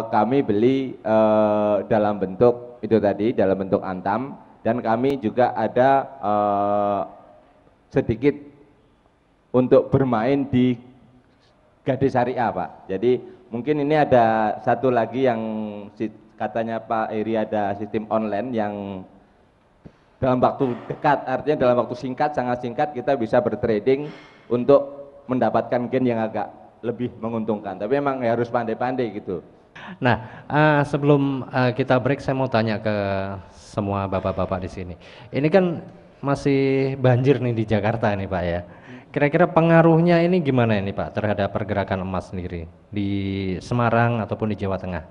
Kami beli dalam bentuk itu tadi, dalam bentuk Antam, dan kami juga ada sedikit untuk bermain di Gade Syariah, Pak. Jadi mungkin ini ada satu lagi yang katanya Pak Eri ada sistem online yang dalam waktu dekat, artinya dalam waktu singkat, sangat singkat kita bisa bertrading untuk mendapatkan gain yang agak lebih menguntungkan. Tapi memang harus pandai-pandai gitu. Nah, sebelum kita break, saya mau tanya ke semua bapak-bapak di sini. Ini kan masih banjir nih di Jakarta nih Pak ya. Kira-kira pengaruhnya ini gimana ini Pak terhadap pergerakan emas sendiri di Semarang ataupun di Jawa Tengah?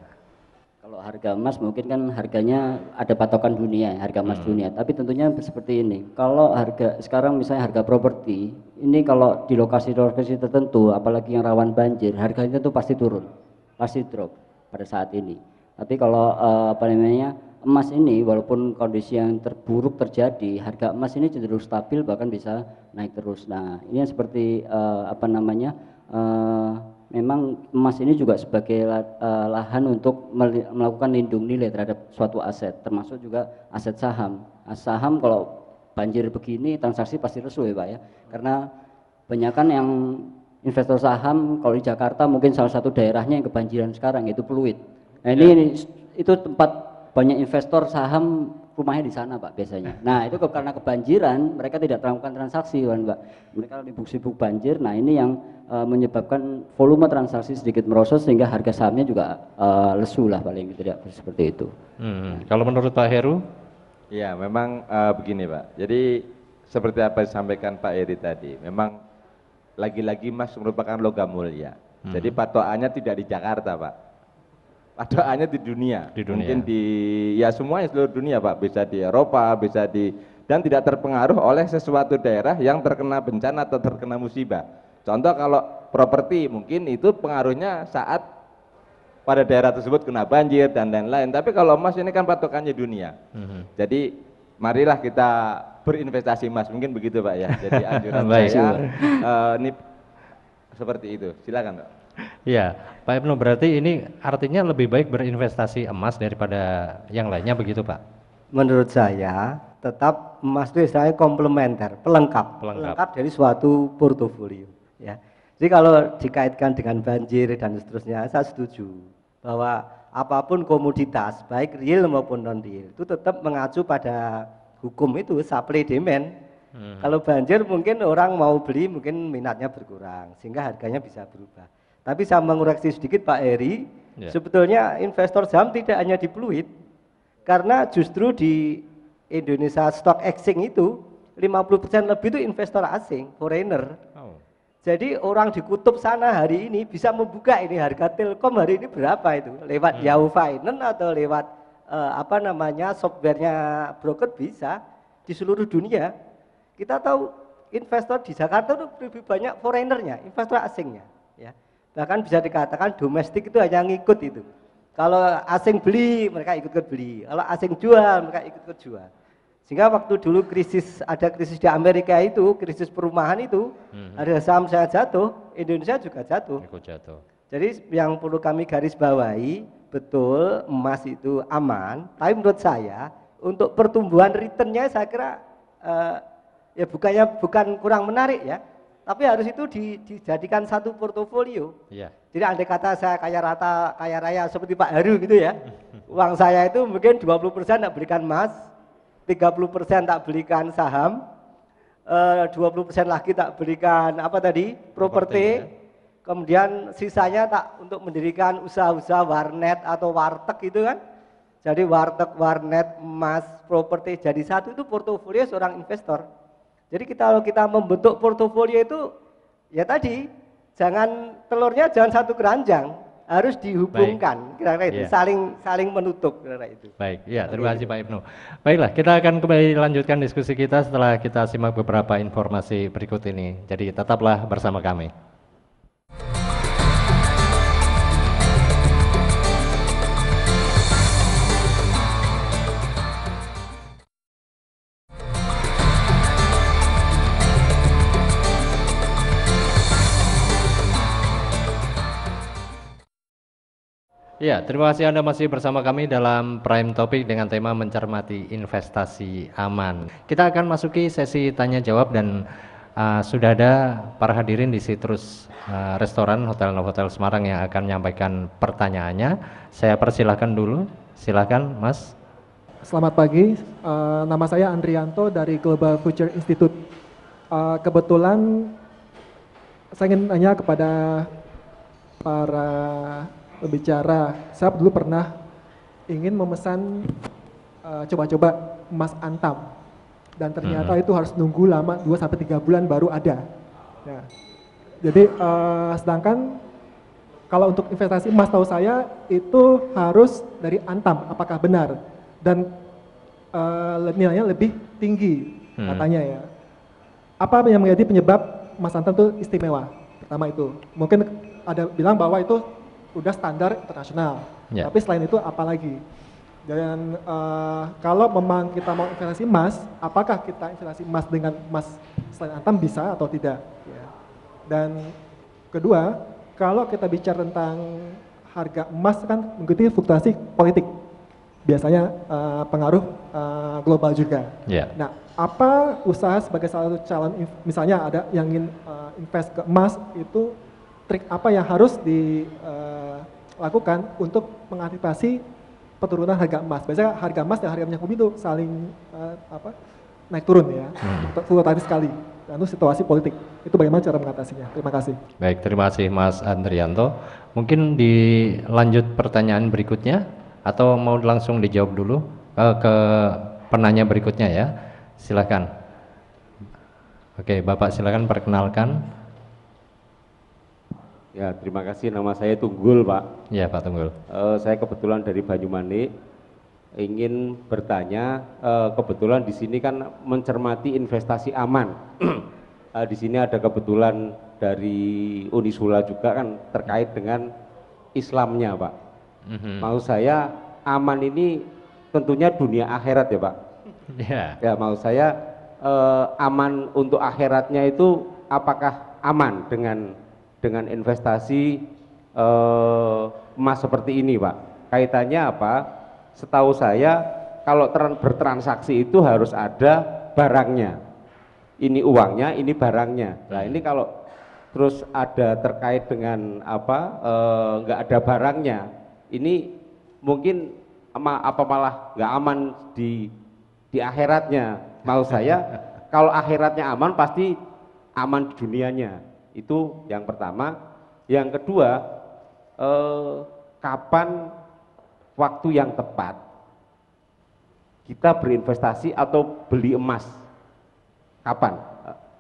Kalau harga emas mungkin kan harganya ada patokan dunia, harga emas dunia. Tapi tentunya seperti ini. Kalau harga sekarang misalnya harga properti, ini kalau di lokasi-lokasi tertentu, apalagi yang rawan banjir, harganya itu pasti turun, pasti drop pada saat ini. Tapi kalau emas ini walaupun kondisi yang terburuk terjadi, harga emas ini cenderung stabil bahkan bisa naik terus. Nah, ini yang seperti memang emas ini juga sebagai lahan untuk melakukan lindung nilai terhadap suatu aset, termasuk juga aset saham. Saham kalau banjir begini transaksi pasti lesu ya Pak ya, karena banyakkan yang investor saham kalau di Jakarta mungkin salah satu daerahnya yang kebanjiran sekarang yaitu Pluit. Nah ini itu tempat banyak investor saham rumahnya di sana Pak biasanya. Nah itu karena kebanjiran mereka tidak melakukan transaksi kan Pak. Mereka sibuk banjir. Nah ini yang menyebabkan volume transaksi sedikit merosot sehingga harga sahamnya juga lesu lah paling tidak seperti itu. Kalau menurut Pak Heru? Ya memang begini Pak. Jadi seperti apa yang disampaikan Pak Eri tadi, memang lagi-lagi emas merupakan logam mulia. Jadi patokannya tidak di Jakarta Pak, patokannya di dunia. Mungkin di ya semuanya seluruh dunia Pak, bisa di Eropa, bisa di, dan tidak terpengaruh oleh sesuatu daerah yang terkena bencana atau terkena musibah. Contoh kalau properti mungkin itu pengaruhnya saat pada daerah tersebut kena banjir dan lain-lain. Tapi kalau emas ini kan patokannya dunia. Jadi marilah kita berinvestasi emas, mungkin begitu Pak ya. Jadi anjuran saya ini seperti itu. Silakan Pak. Ya, Pak Ibnu, berarti ini artinya lebih baik berinvestasi emas daripada yang lainnya begitu Pak? Menurut saya tetap emas itu istilahnya komplementer, pelengkap dari suatu portofolio. Ya, jadi kalau dikaitkan dengan banjir dan seterusnya, saya setuju bahwa apapun komoditas, baik real maupun non real, itu tetap mengacu pada hukum itu supply demand. Kalau banjir mungkin orang mau beli mungkin minatnya berkurang sehingga harganya bisa berubah. Tapi saya mengoreksi sedikit Pak Eri, sebetulnya investor saham tidak hanya di Pluit, karena justru di Indonesia Stock Exchange itu 50% lebih itu investor asing, foreigner. Jadi orang di kutub sana hari ini bisa membuka ini harga Telkom hari ini berapa itu, lewat Yahoo Finance atau lewat softwarenya broker bisa di seluruh dunia. Kita tahu investor di Jakarta itu lebih banyak foreignernya, investor asingnya. Ya. Bahkan bisa dikatakan domestik itu hanya ngikut itu. Kalau asing beli, mereka ikut beli. Kalau asing jual, mereka ikut jual. Sehingga waktu dulu ada krisis di Amerika itu, krisis perumahan itu, harga saham sangat jatuh, Indonesia juga jatuh. Ikut jatuh. Jadi yang perlu kami garis bawahi, betul emas itu aman, tapi menurut saya untuk pertumbuhan returnnya saya kira ya bukan kurang menarik ya, tapi harus itu dijadikan satu portofolio. Jadi andai kata saya kaya raya seperti Pak Heru gitu ya, uang saya itu mungkin 20% tak belikan emas, 30% tak belikan saham, 20% lagi tak belikan properti, kemudian sisanya tak untuk mendirikan usaha-usaha warnet atau warteg itu kan. Jadi warteg, warnet, emas, properti jadi satu, itu portofolio seorang investor. Jadi kalau kita membentuk portofolio itu ya tadi telurnya jangan satu keranjang, harus dihubungkan, kira-kira itu saling menutup, kira-kira itu. Baik, ya terima kasih Pak Ibnu. Baiklah, kita akan kembali lanjutkan diskusi kita setelah kita simak beberapa informasi berikut ini. Jadi tetaplah bersama kami. Ya, terima kasih Anda masih bersama kami dalam Prime Topic dengan tema mencermati investasi aman. Kita akan masuki sesi tanya jawab dan sudah ada para hadirin di Citrus Restoran Hotel Novotel Semarang yang akan menyampaikan pertanyaannya. Saya persilahkan dulu, silakan Mas. Selamat pagi, nama saya Andrianto dari Global Future Institute. Kebetulan saya ingin tanya kepada para pembicara, saya dulu pernah ingin memesan coba-coba emas antam dan ternyata itu harus nunggu lama 2-3 bulan baru ada. Nah, jadi sedangkan kalau untuk investasi emas tahu saya itu harus dari antam, apakah benar? Dan nilainya lebih tinggi katanya ya. Apa yang menjadi penyebab emas antam itu istimewa? Pertama itu, mungkin ada bilang bahwa itu udah standar internasional. Yeah. Tapi selain itu apa lagi? Dan kalau memang kita mau investasi emas, apakah kita investasi emas dengan emas selain antam bisa atau tidak? Ya. Dan kedua, kalau kita bicara tentang harga emas kan mengikuti fluktuasi politik. Biasanya pengaruh global juga. Yeah. Nah, apa usaha sebagai salah satu calon, misalnya ada yang ingin invest ke emas, itu trik apa yang harus dilakukan untuk mengantisipasi penurunan harga emas? Biasanya harga emas dan harga minyak bumi itu saling naik turun ya, fluktuatif sekali. Dan itu situasi politik. Itu bagaimana cara mengatasinya? Terima kasih. Baik, terima kasih Mas Andrianto. Mungkin dilanjut pertanyaan berikutnya atau mau langsung dijawab dulu ke penanya berikutnya ya. Silakan. Oke, Bapak silakan perkenalkan. Ya, terima kasih. Nama saya Tunggul, Pak. Ya, Pak Tunggul. Saya kebetulan dari Banyumanik, ingin bertanya. Kebetulan di sini kan mencermati investasi aman. Di sini ada kebetulan dari Unisula juga kan terkait dengan Islamnya, Pak. Maksud saya aman ini tentunya dunia akhirat ya, Pak. Ya, maksud saya aman untuk akhiratnya itu apakah aman dengan investasi emas seperti ini, Pak? Kaitannya apa? Setahu saya kalau bertransaksi itu harus ada barangnya. Ini uangnya, ini barangnya. Nah, ini kalau terus ada terkait dengan nggak ada barangnya, ini mungkin apa malah nggak aman di akhiratnya. Mau saya kalau akhiratnya aman pasti aman di dunianya. Itu yang pertama. Yang kedua, kapan waktu yang tepat kita berinvestasi atau beli emas? Kapan?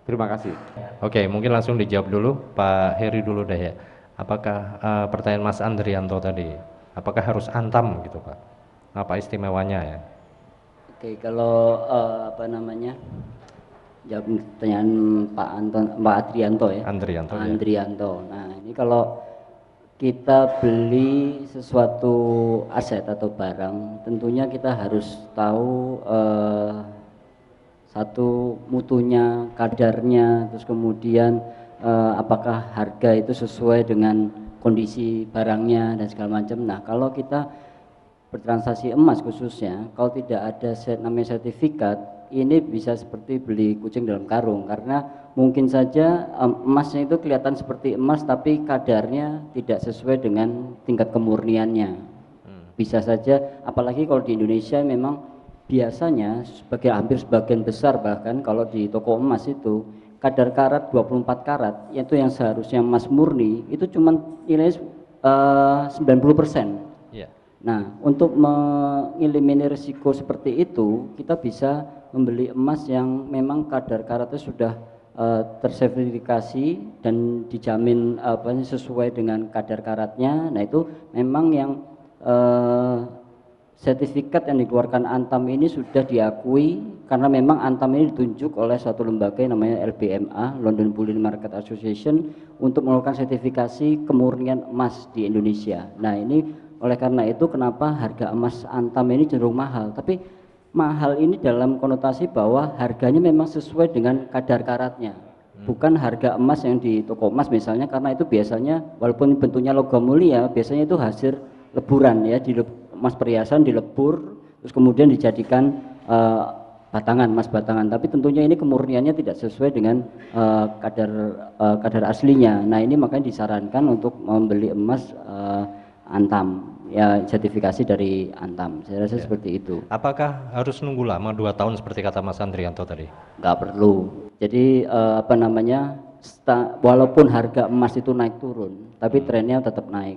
Terima kasih. Oke, mungkin langsung dijawab dulu Pak Heri dulu deh ya. Apakah pertanyaan Mas Andrianto tadi, apakah harus antam gitu Pak? Apa istimewanya ya? Oke, kalau jawab pertanyaan Pak Adrianto ya. Andrianto. Andrianto. Nah, ini kalau kita beli sesuatu aset atau barang, tentunya kita harus tahu satu mutunya, kadarnya, terus kemudian apakah harga itu sesuai dengan kondisi barangnya dan segala macam. Nah, kalau kita bertransaksi emas khususnya, kalau tidak ada namanya sertifikat, ini bisa seperti beli kucing dalam karung, karena mungkin saja emasnya itu kelihatan seperti emas tapi kadarnya tidak sesuai dengan tingkat kemurniannya. Bisa saja, apalagi kalau di Indonesia memang biasanya hampir sebagian besar, bahkan kalau di toko emas itu kadar karat 24 karat, yaitu yang seharusnya emas murni itu cuma nilai 90%. Nah, untuk mengeliminir risiko seperti itu, kita bisa membeli emas yang memang kadar karatnya sudah tersertifikasi dan dijamin sesuai dengan kadar karatnya. Nah, itu memang yang sertifikat yang dikeluarkan Antam ini sudah diakui, karena memang Antam ini ditunjuk oleh suatu lembaga yang namanya LBMA, London Bullion Market Association, untuk melakukan sertifikasi kemurnian emas di Indonesia. Nah, ini oleh karena itu kenapa harga emas Antam ini cenderung mahal, tapi mahal ini dalam konotasi bahwa harganya memang sesuai dengan kadar karatnya, bukan harga emas yang di toko emas misalnya, karena itu biasanya walaupun bentuknya logam mulia, biasanya itu hasil leburan ya, emas perhiasan dilebur terus kemudian dijadikan batangan, emas batangan. Tapi tentunya ini kemurniannya tidak sesuai dengan kadar aslinya. Nah ini makanya disarankan untuk membeli emas Antam, ya sertifikasi dari Antam. Saya rasa seperti itu. Apakah harus nunggu lama 2 tahun seperti kata Mas Andrianto tadi? Nggak perlu. Jadi walaupun harga emas itu naik turun, tapi trennya tetap naik.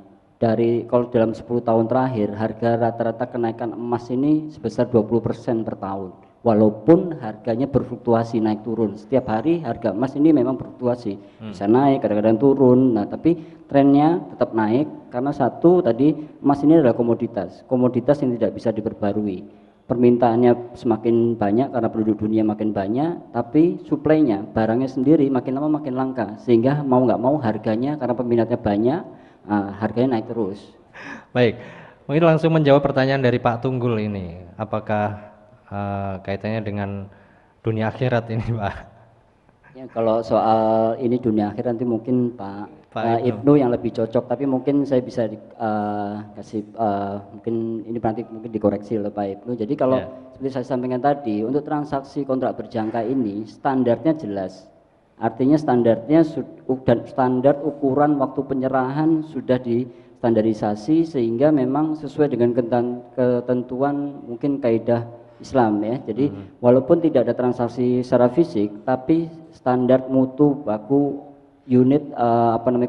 Kalau dalam 10 tahun terakhir, harga rata-rata kenaikan emas ini sebesar 20% per tahun. Walaupun harganya berfluktuasi naik turun. Setiap hari harga emas ini memang berfluktuasi. Bisa naik, kadang-kadang turun. Nah, tapi trennya tetap naik karena satu tadi emas ini adalah komoditas. Komoditas yang tidak bisa diperbarui. Permintaannya semakin banyak karena penduduk dunia makin banyak, tapi suplainya, barangnya sendiri makin lama makin langka. Sehingga mau nggak mau harganya karena peminatnya banyak, harganya naik terus. Baik, mungkin langsung menjawab pertanyaan dari Pak Tunggul ini. Apakah kaitannya dengan dunia akhirat ini, Pak? Ya, kalau soal ini dunia akhirat nanti mungkin Pak Ibnu yang lebih cocok, tapi mungkin saya bisa kasih mungkin ini nanti mungkin dikoreksi oleh Pak Ibnu. Jadi kalau seperti saya sampaikan tadi, untuk transaksi kontrak berjangka ini standarnya jelas. Artinya standarnya dan standar ukuran waktu penyerahan sudah distandarisasi sehingga memang sesuai dengan ketentuan mungkin kaidah Islam ya. Jadi walaupun tidak ada transaksi secara fisik, tapi standar mutu baku unit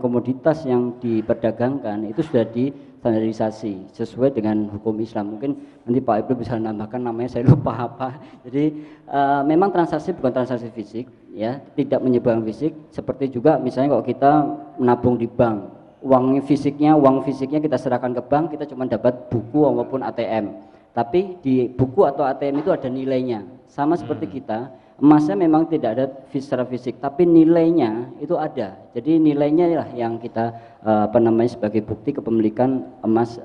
komoditas yang diperdagangkan itu sudah distandarisasi sesuai dengan hukum Islam. Mungkin nanti Pak Ibnu bisa menambahkan, namanya saya lupa apa. Jadi memang transaksi bukan transaksi fisik ya, tidak menyebabkan fisik. Seperti juga misalnya kalau kita menabung di bank, uang fisiknya kita serahkan ke bank, kita cuma dapat buku maupun ATM. Tapi di buku atau ATM itu ada nilainya. Sama seperti kita, emasnya memang tidak ada secara fisik, tapi nilainya itu ada. Jadi nilainya lah yang kita sebagai bukti kepemilikan emas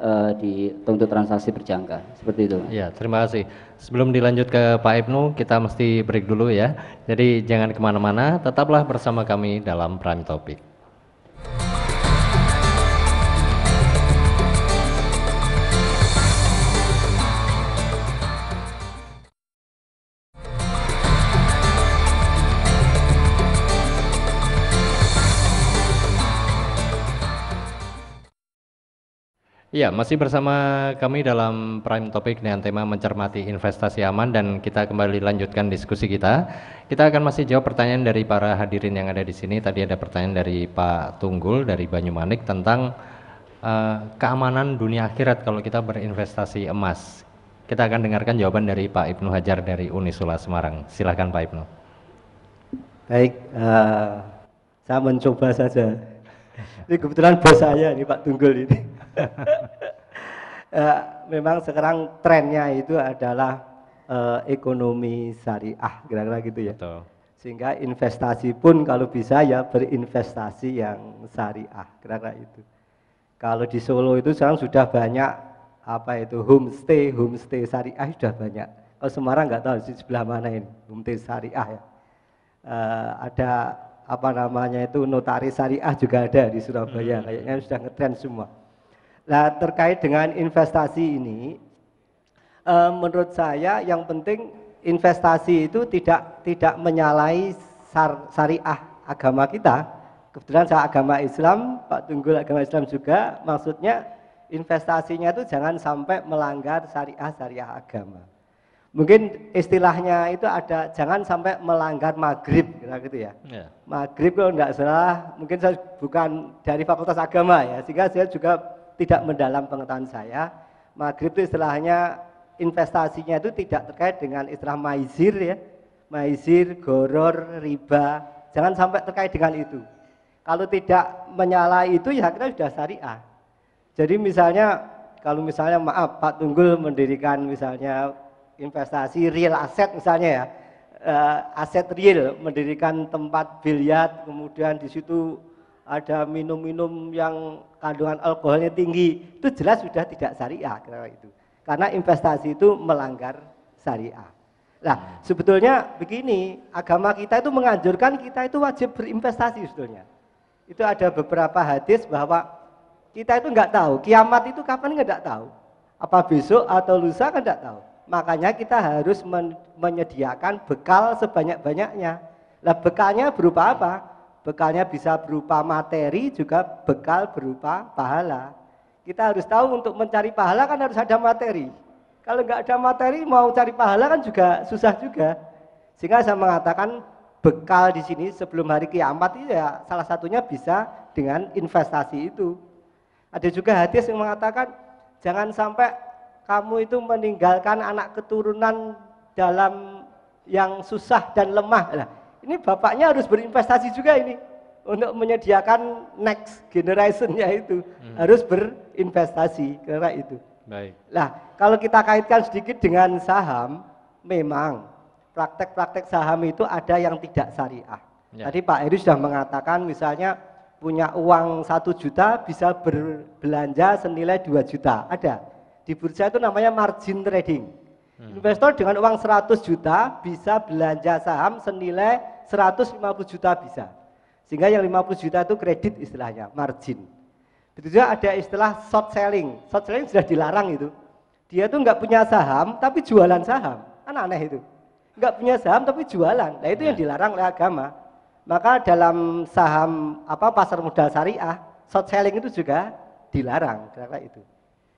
untuk transaksi berjangka. Seperti itu. Ya, terima kasih. Sebelum dilanjut ke Pak Ibnu, kita mesti break dulu ya. Jadi jangan kemana-mana, tetaplah bersama kami dalam Prime Topic. Ya, masih bersama kami dalam Prime Topic dengan tema mencermati investasi aman, dan kita kembali lanjutkan diskusi kita. Kita akan masih jawab pertanyaan dari para hadirin yang ada di sini. Tadi ada pertanyaan dari Pak Tunggul dari Banyumanik tentang keamanan dunia akhirat kalau kita berinvestasi emas. Kita akan dengarkan jawaban dari Pak Ibnu Hajar dari Unisula Semarang. Silakan Pak Ibnu. Baik, saya mencoba saja. Ini kebetulan bos saya ini Pak Tunggul ini. Memang sekarang trennya itu adalah ekonomi syariah, kira-kira gitu ya. Betul. Sehingga investasi pun kalau bisa ya berinvestasi yang syariah, kira-kira itu. Kalau di Solo itu sekarang sudah banyak homestay syariah sudah banyak. Kalau Semarang nggak tahu di sebelah mana ini homestay syariah ya. Ada notaris syariah juga ada di Surabaya, kayaknya sudah ngetren semua. Nah, terkait dengan investasi ini, menurut saya yang penting investasi itu tidak menyalahi syariah agama kita. Kebetulan saya agama Islam, Pak Tunggul agama Islam juga, maksudnya investasinya itu jangan sampai melanggar syariah agama. Mungkin istilahnya itu ada, jangan sampai melanggar maghrib, gitu ya. Maghrib kalau tidak salah, mungkin saya bukan dari Fakultas Agama ya, sehingga saya juga tidak mendalam pengetahuan saya. Maghrib itu istilahnya investasinya itu tidak terkait dengan istilah maizir ya, maizir, goror, riba, jangan sampai terkait dengan itu. Kalau tidak menyalahi itu ya kita sudah syariah. Jadi misalnya, kalau misalnya maaf Pak Tunggul mendirikan misalnya investasi real aset misalnya ya, aset real, mendirikan tempat biliar, kemudian di situ ada minum-minum yang kandungan alkoholnya tinggi, itu jelas sudah tidak syariah itu. Karena investasi itu melanggar syariah. Nah, sebetulnya begini, agama kita itu menganjurkan kita itu wajib berinvestasi sebetulnya. Itu ada beberapa hadis bahwa Kita itu nggak tahu, kiamat itu kapan nggak tahu. Apa besok atau lusa kan nggak tahu. Makanya kita harus menyediakan bekal sebanyak-banyaknya. Lah bekalnya berupa apa? Bekalnya bisa berupa materi, juga bekal berupa pahala. Kita harus tahu untuk mencari pahala kan harus ada materi. Kalau nggak ada materi mau cari pahala kan juga susah juga. Sehingga saya mengatakan bekal di sini sebelum hari kiamat itu ya salah satunya bisa dengan investasi itu. Ada juga hadis yang mengatakan jangan sampai kamu itu meninggalkan anak keturunan dalam yang susah dan lemah. Nah, ini bapaknya harus berinvestasi juga ini untuk menyediakan next generation-nya itu harus berinvestasi karena itu. Baik. Nah, kalau kita kaitkan sedikit dengan saham, memang praktek-praktek saham itu ada yang tidak syariah. Ya. Tadi Pak Heri sudah mengatakan misalnya punya uang 1 juta bisa berbelanja senilai 2 juta. Ada. Di bursa itu namanya margin trading. Investor dengan uang 100 juta bisa belanja saham senilai 150 juta bisa. Sehingga yang 50 juta itu kredit istilahnya, margin. Begitu juga ada istilah short selling. Short selling sudah dilarang itu. Dia tuh nggak punya saham tapi jualan saham. Kan aneh itu. Nggak punya saham tapi jualan. Nah itu yang dilarang oleh agama. Maka dalam saham pasar modal syariah, short selling itu juga dilarang karena itu.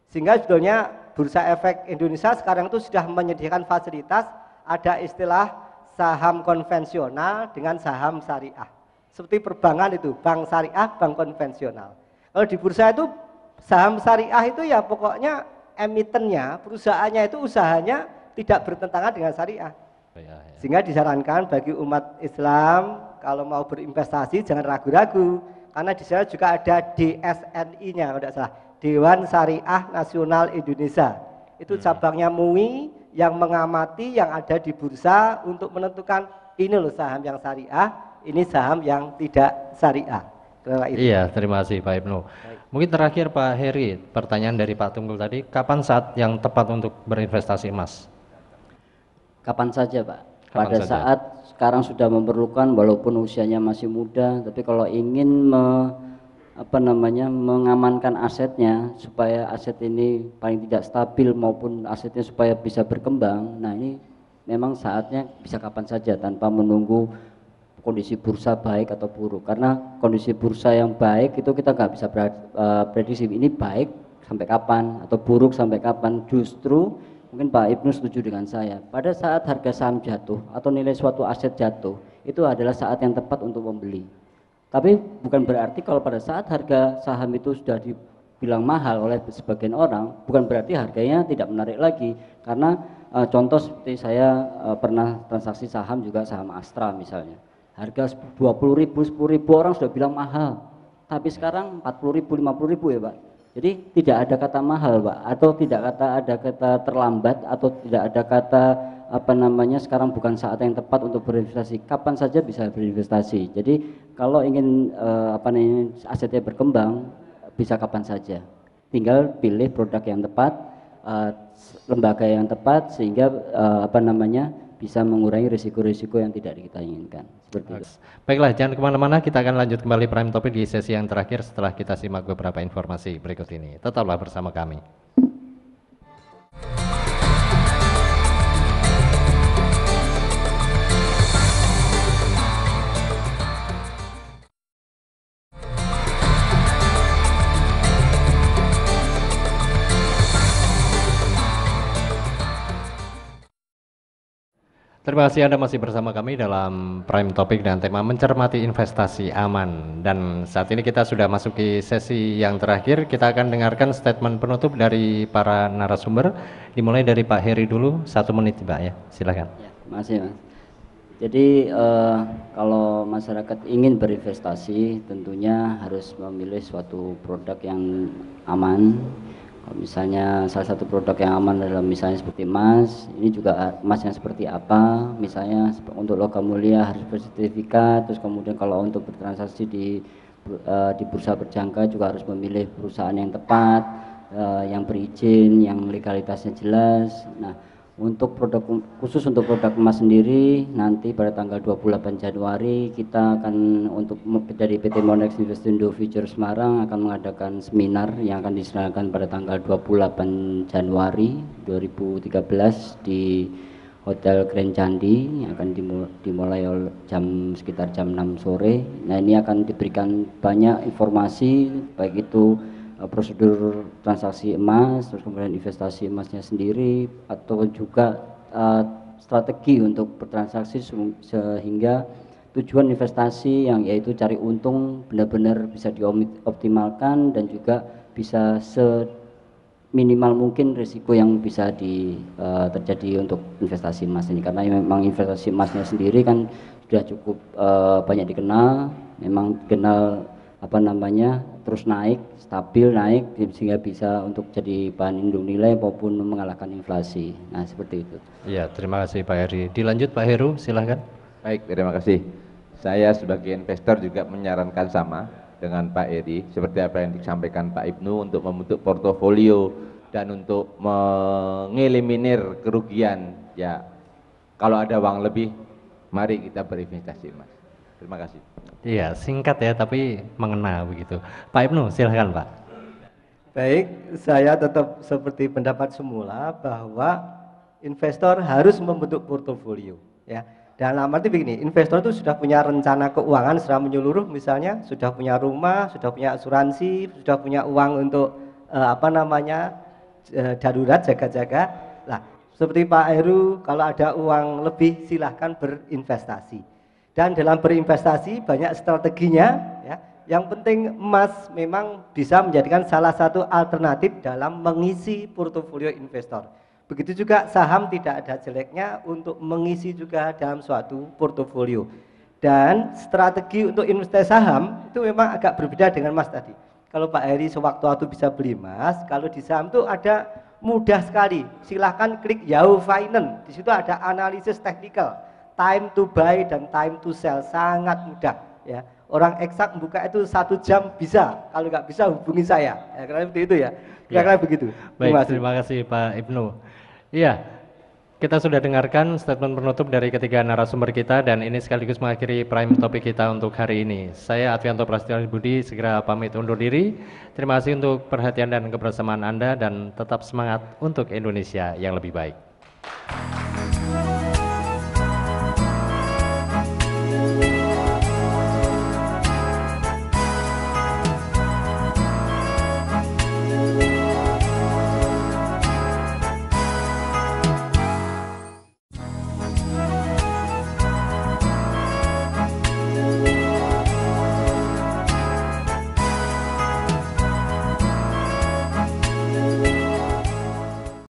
Sehingga sebetulnya Bursa Efek Indonesia sekarang itu sudah menyediakan fasilitas ada istilah saham konvensional dengan saham syariah. Seperti perbankan itu, bank syariah, bank konvensional. Kalau di bursa itu saham syariah itu ya pokoknya emitennya, perusahaannya itu usahanya tidak bertentangan dengan syariah. Sehingga disarankan bagi umat Islam kalau mau berinvestasi jangan ragu-ragu karena di sana juga ada DSNI-nya kalau tidak salah, Dewan Syariah Nasional Indonesia. Itu cabangnya MUI yang mengamati yang ada di bursa untuk menentukan ini loh saham yang syariah, ini saham yang tidak syariah. Iya, terima kasih Pak Ibnu. Mungkin terakhir Pak Heri, pertanyaan dari Pak Tunggul tadi, kapan saat yang tepat untuk berinvestasi emas? Kapan saja Pak? Kapan Pada saja? saat sekarang sudah memerlukan walaupun usianya masih muda, tapi kalau ingin mengamankan asetnya supaya aset ini paling tidak stabil maupun asetnya supaya bisa berkembang. Nah ini memang saatnya bisa kapan saja tanpa menunggu kondisi bursa baik atau buruk. Karena kondisi bursa yang baik itu kita nggak bisa prediksi ini baik sampai kapan atau buruk sampai kapan. Justru mungkin Pak Ibnu setuju dengan saya. Pada saat harga saham jatuh atau nilai suatu aset jatuh, itu adalah saat yang tepat untuk membeli. Tapi bukan berarti kalau pada saat harga saham itu sudah dibilang mahal oleh sebagian orang, bukan berarti harganya tidak menarik lagi. Karena contoh seperti saya pernah transaksi saham juga saham Astra misalnya. Harga 20.000, 10.000 orang sudah bilang mahal. Tapi sekarang 40.000, 50.000 ya Pak. Jadi tidak ada kata mahal Pak, atau tidak ada kata terlambat, atau tidak ada kata sekarang bukan saat yang tepat untuk berinvestasi. Kapan saja bisa berinvestasi. Jadi kalau ingin asetnya berkembang bisa kapan saja. Tinggal pilih produk yang tepat, lembaga yang tepat sehingga bisa mengurangi risiko-risiko yang tidak kita inginkan. Seperti itu. Baiklah, jangan kemana-mana, kita akan lanjut kembali Prime Topic di sesi yang terakhir setelah kita simak beberapa informasi berikut ini. Tetaplah bersama kami. Terima kasih Anda masih bersama kami dalam Prime Topic dan tema mencermati investasi aman. Dan saat ini kita sudah masuk di sesi yang terakhir. Kita akan dengarkan statement penutup dari para narasumber. Dimulai dari Pak Heri dulu, 1 menit Pak ya, silakan. Ya, terima kasih Mas. Jadi kalau masyarakat ingin berinvestasi tentunya harus memilih suatu produk yang aman. Misalnya salah satu produk yang aman adalah misalnya seperti emas. Ini juga emas yang seperti apa, misalnya untuk logam mulia harus bersertifikat. Terus kemudian kalau untuk bertransaksi di bursa berjangka juga harus memilih perusahaan yang tepat, yang berizin, yang legalitasnya jelas. Nah Untuk produk khusus untuk produk emas sendiri nanti pada tanggal 28 Januari kita akan dari PT Monex Investindo Future Semarang akan mengadakan seminar yang akan diselenggarakan pada tanggal 28 Januari 2013 di Hotel Grand Candi yang akan dimulai sekitar jam 6 sore. Nah, ini akan diberikan banyak informasi baik itu prosedur transaksi emas, terus kemudian investasi emasnya sendiri, atau juga strategi untuk bertransaksi sehingga tujuan investasi yang yaitu cari untung benar-benar bisa dioptimalkan dan juga bisa seminimal mungkin risiko yang bisa terjadi untuk investasi emas ini, karena memang investasi emasnya sendiri kan sudah cukup banyak dikenal, memang dikenal terus naik, stabil naik sehingga bisa untuk jadi bahan induk nilai maupun mengalahkan inflasi. Nah, seperti itu. Iya, terima kasih Pak Heri. Dilanjut Pak Heru, silahkan. Baik, terima kasih. Saya sebagai investor juga menyarankan sama dengan Pak Heri, seperti apa yang disampaikan Pak Ibnu, untuk membentuk portofolio dan untuk mengeliminir kerugian. Ya, kalau ada uang lebih, mari kita berinvestasi, Mas. Terima kasih. Iya, singkat ya, tapi mengena begitu. Pak Ibnu, silahkan Pak. Baik, saya tetap seperti pendapat semula bahwa investor harus membentuk portofolio, ya. Dalam arti begini, investor itu sudah punya rencana keuangan secara menyeluruh, misalnya sudah punya rumah, sudah punya asuransi, sudah punya uang untuk darurat, jaga-jaga. Nah, seperti Pak Heru, kalau ada uang lebih silahkan berinvestasi. Dan dalam berinvestasi banyak strateginya, ya. Yang penting emas memang bisa menjadikan salah satu alternatif dalam mengisi portofolio investor. Begitu juga saham tidak ada jeleknya untuk mengisi juga dalam suatu portofolio. Dan strategi untuk investasi saham itu memang agak berbeda dengan emas tadi. Kalau Pak Heri sewaktu-waktu bisa beli emas, kalau di saham itu ada mudah sekali. Silahkan klik Yahoo Finance, di situ ada analisis teknikal. Time to buy dan time to sell sangat mudah, ya. Orang eksak buka itu 1 jam bisa, kalau nggak bisa hubungi saya, ya, karena seperti itu ya. Kira-kira begitu. Baik, terima kasih Pak Ibnu. Iya, kita sudah dengarkan statement penutup dari ketiga narasumber kita dan ini sekaligus mengakhiri prime topik kita untuk hari ini. Saya Advianto Prasetyo Budi segera pamit undur diri. Terima kasih untuk perhatian dan kebersamaan Anda dan tetap semangat untuk Indonesia yang lebih baik.